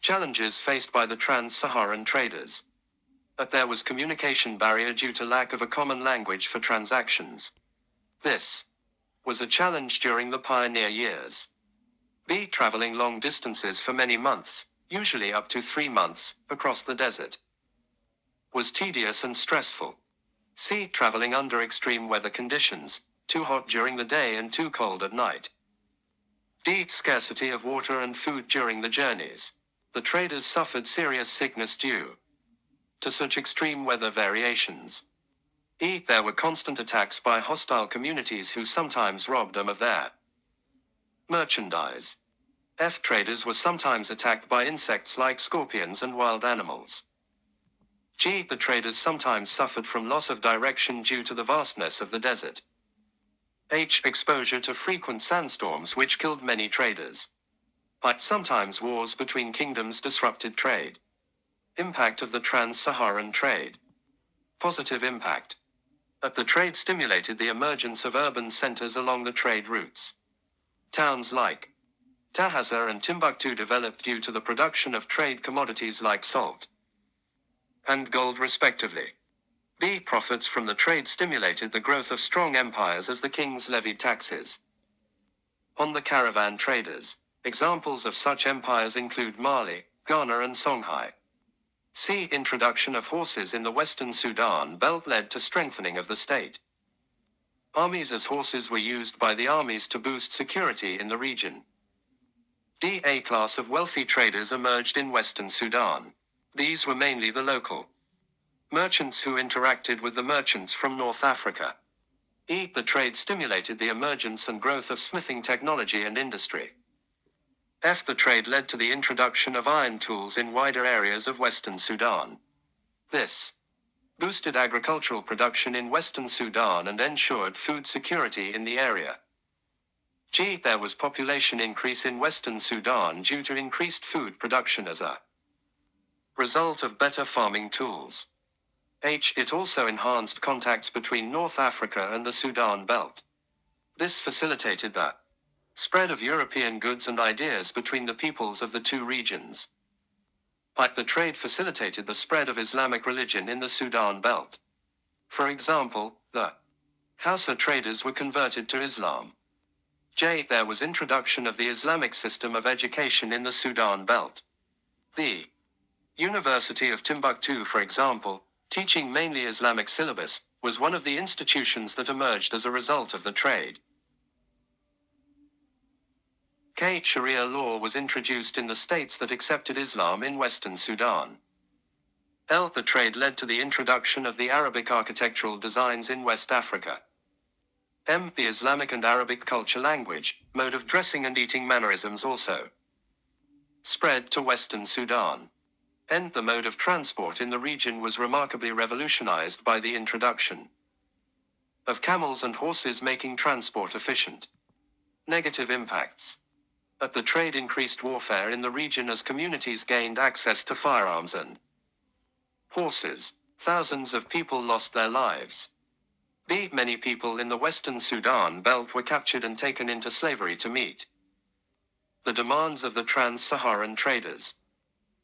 Challenges faced by the Trans-Saharan traders. That there was communication barrier due to lack of a common language for transactions. This was a challenge during the pioneer years. B. Traveling long distances for many months, usually up to 3 months, across the desert, was tedious and stressful. C. Traveling under extreme weather conditions, too hot during the day and too cold at night. D. Scarcity of water and food during the journeys. The traders suffered serious sickness due to such extreme weather variations. E. There were constant attacks by hostile communities who sometimes robbed them of their merchandise. F. Traders were sometimes attacked by insects like scorpions and wild animals. G. The traders sometimes suffered from loss of direction due to the vastness of the desert. H. Exposure to frequent sandstorms which killed many traders. I. Sometimes wars between kingdoms disrupted trade. Impact of the Trans-Saharan trade. Positive impact. The trade stimulated the emergence of urban centers along the trade routes. Towns like Tahaza and Timbuktu developed due to the production of trade commodities like salt and gold respectively. B. Profits from the trade stimulated the growth of strong empires as the kings levied taxes on the caravan traders. Examples of such empires include Mali, Ghana and Songhai. C. Introduction of horses in the western Sudan belt led to strengthening of the state. Armies as horses were used by the armies to boost security in the region. D. A class of wealthy traders emerged in western Sudan. These were mainly the local merchants who interacted with the merchants from North Africa. E. The trade stimulated the emergence and growth of smithing technology and industry. F. The trade led to the introduction of iron tools in wider areas of western Sudan. This boosted agricultural production in western Sudan and ensured food security in the area. G. There was population increase in western Sudan due to increased food production as a result of better farming tools. H. It also enhanced contacts between North Africa and the Sudan belt. This facilitated the spread of European goods and ideas between the peoples of the two regions. The trade facilitated the spread of Islamic religion in the Sudan belt. For example, the Hausa traders were converted to Islam. J. There was introduction of the Islamic system of education in the Sudan belt. The University of Timbuktu, for example, teaching mainly Islamic syllabus, was one of the institutions that emerged as a result of the trade. K. Sharia law was introduced in the states that accepted Islam in western Sudan. L. The trade led to the introduction of the Arabic architectural designs in West Africa. M. The Islamic and Arabic culture, language, mode of dressing and eating mannerisms also spread to western Sudan. N. The mode of transport in the region was remarkably revolutionized by the introduction of camels and horses, making transport efficient. Negative impacts. The trade increased warfare in the region as communities gained access to firearms and horses. Thousands of people lost their lives. B. Many people in the western Sudan belt were captured and taken into slavery to meet the demands of the Trans-Saharan traders.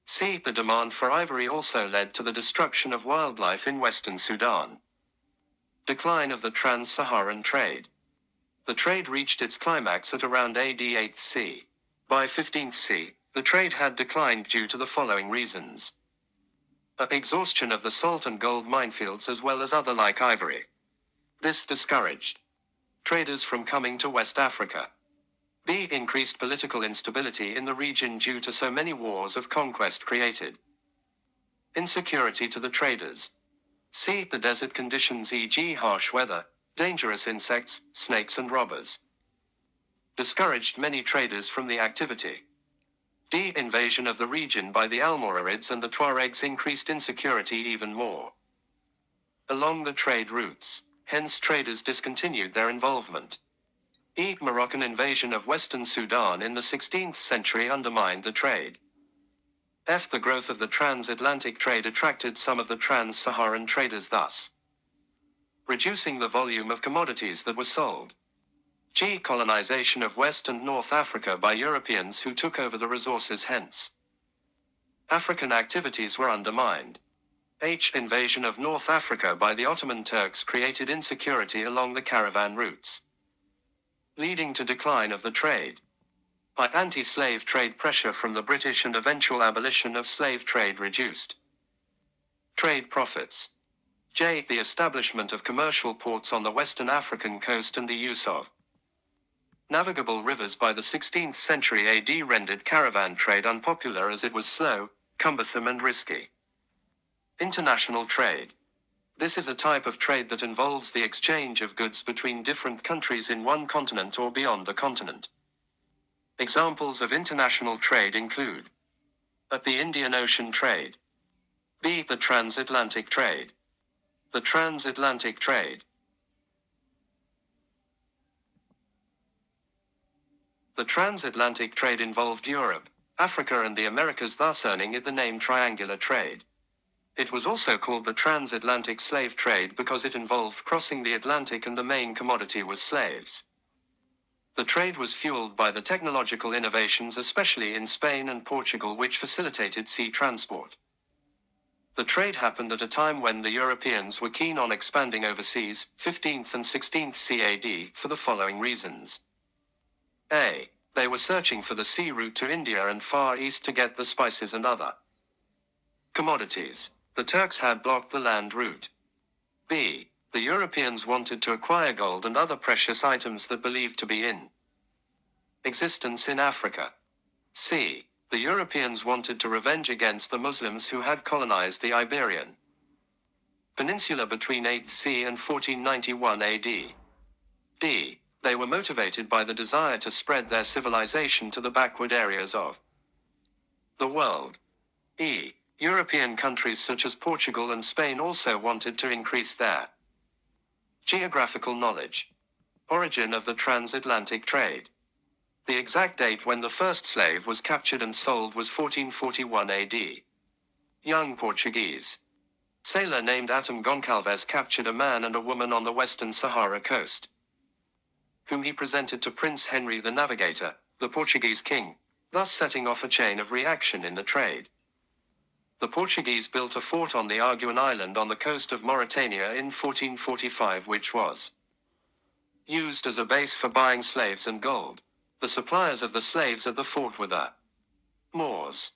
C. The demand for ivory also led to the destruction of wildlife in western Sudan. Decline of the Trans-Saharan trade. The trade reached its climax at around AD 8th C. By 15th C, the trade had declined due to the following reasons. Exhaustion of the salt and gold minefields as well as other like ivory. This discouraged traders from coming to West Africa. B. Increased political instability in the region due to so many wars of conquest created insecurity to the traders. C. The desert conditions, e.g. harsh weather, dangerous insects, snakes and robbers, discouraged many traders from the activity. D. Invasion of the region by the Almoravids and the Tuaregs increased insecurity even more along the trade routes. Hence traders discontinued their involvement. E. Moroccan invasion of western Sudan in the 16th century undermined the trade. F. The growth of the transatlantic trade attracted some of the Trans-Saharan traders, thus reducing the volume of commodities that were sold. G. Colonization of West and North Africa by Europeans who took over the resources, hence African activities were undermined. Invasion of North Africa by the Ottoman Turks created insecurity along the caravan routes, leading to decline of the trade. Anti-slave trade pressure from the British and eventual abolition of slave trade reduced trade profits. The establishment of commercial ports on the western African coast and the use of navigable rivers by the 16th century AD rendered caravan trade unpopular as it was slow, cumbersome and risky. International trade. This is a type of trade that involves the exchange of goods between different countries in one continent or beyond the continent. Examples of international trade include the Indian Ocean trade. The transatlantic trade. The transatlantic trade. The transatlantic trade involved Europe, Africa and the Americas, thus earning it the name triangular trade. It was also called the transatlantic slave trade because it involved crossing the Atlantic and the main commodity was slaves. The trade was fueled by the technological innovations especially in Spain and Portugal which facilitated sea transport. The trade happened at a time when the Europeans were keen on expanding overseas, 15th and 16th CAD, for the following reasons. They were searching for the sea route to India and Far East to get the spices and other commodities. The Turks had blocked the land route. The Europeans wanted to acquire gold and other precious items that believed to be in existence in Africa. The Europeans wanted to revenge against the Muslims who had colonized the Iberian Peninsula between 8th C and 1491 AD. They were motivated by the desire to spread their civilization to the backward areas of the world. European countries such as Portugal and Spain also wanted to increase their geographical knowledge. Origin of the transatlantic trade. The exact date when the first slave was captured and sold was 1441 AD. Young Portuguese sailor named Atom Goncalves captured a man and a woman on the western Sahara coast, whom he presented to Prince Henry the Navigator, the Portuguese king, thus setting off a chain of reaction in the trade. The Portuguese built a fort on the Arguin Island on the coast of Mauritania in 1445 which was used as a base for buying slaves and gold. The suppliers of the slaves at the fort were the Moors.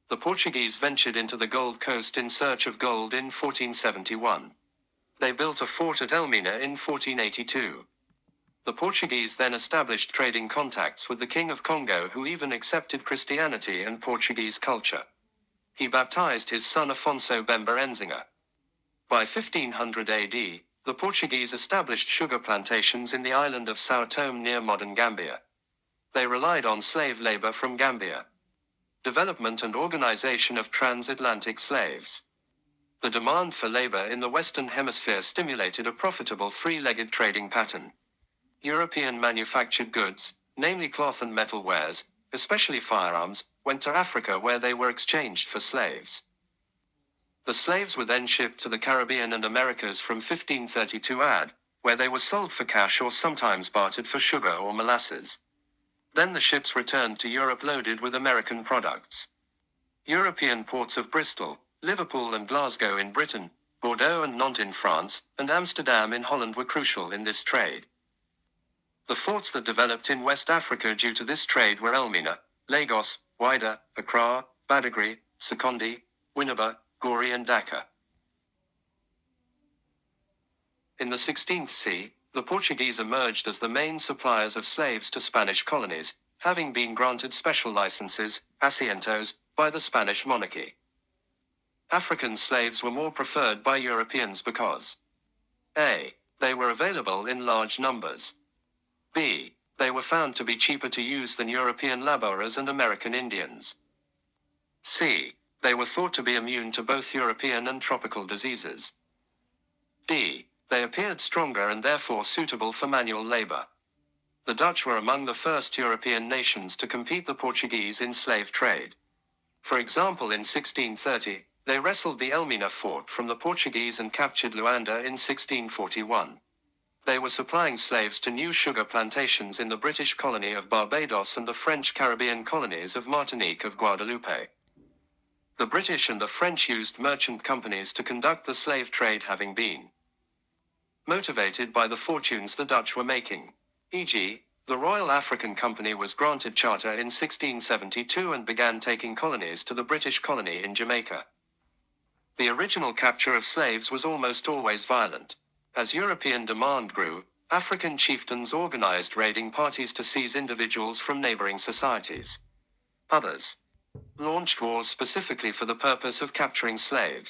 The Portuguese ventured into the Gold Coast in search of gold in 1471. They built a fort at Elmina in 1482. The Portuguese then established trading contacts with the King of Congo who even accepted Christianity and Portuguese culture. He baptized his son Afonso Bemba Enzinga. By 1500 AD, the Portuguese established sugar plantations in the island of Sao Tome near modern Gambia. They relied on slave labor from Gambia. Development and organization of transatlantic slaves. The demand for labor in the Western Hemisphere stimulated a profitable three-legged trading pattern. European manufactured goods, namely cloth and metal wares, especially firearms, went to Africa where they were exchanged for slaves. The slaves were then shipped to the Caribbean and Americas from 1532 AD, where they were sold for cash or sometimes bartered for sugar or molasses. Then the ships returned to Europe loaded with American products. European ports of Bristol, Liverpool and Glasgow in Britain, Bordeaux and Nantes in France, and Amsterdam in Holland were crucial in this trade. The forts that developed in West Africa due to this trade were Elmina, Lagos, Whydah, Accra, Badagry, Sekondi, Winneba, Gori and Dakar. In the 16th C, the Portuguese emerged as the main suppliers of slaves to Spanish colonies, having been granted special licenses, asientos, by the Spanish monarchy. African slaves were more preferred by Europeans because A. They were available in large numbers. B. They were found to be cheaper to use than European laborers and American Indians. C. They were thought to be immune to both European and tropical diseases. D. They appeared stronger and therefore suitable for manual labor. The Dutch were among the first European nations to compete the Portuguese in slave trade. For example, in 1630, they wrestled the Elmina fort from the Portuguese and captured Luanda in 1641. They were supplying slaves to new sugar plantations in the British colony of Barbados and the French Caribbean colonies of Martinique of Guadeloupe. The British and the French used merchant companies to conduct the slave trade, having been motivated by the fortunes the Dutch were making. E.g., the Royal African Company was granted charter in 1672 and began taking colonies to the British colony in Jamaica. The original capture of slaves was almost always violent. As European demand grew, African chieftains organized raiding parties to seize individuals from neighboring societies. Others launched wars specifically for the purpose of capturing slaves.